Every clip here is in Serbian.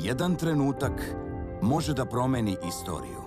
jedan trenutak može da promeni istoriju.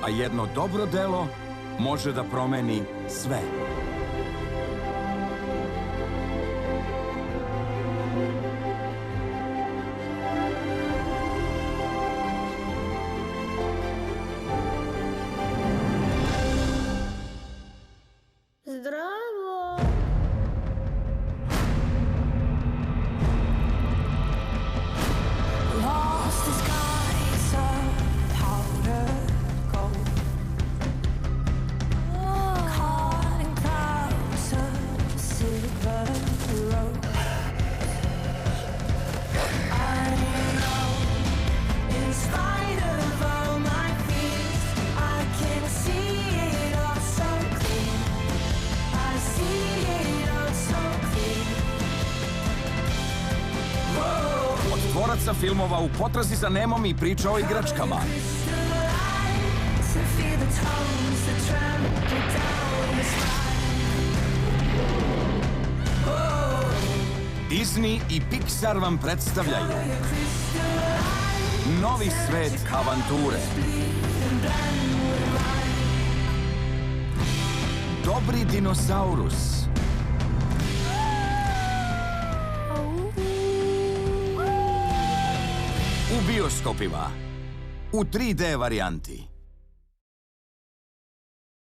A jedno dobro delo može da promeni sve. Zdravo! Lost the skies of powder gold, caught in clouds of silver road. I know, in spite of all my fears, I can see it all so clear. I see it all so clear. Od tvoraca filmova U potrazi za Nemom i Priča o igračkama. Disney i Pixar vam predstavljaju novi svet avanture. Dobri dinosaurus. U bioskopima. U 3D varijanti.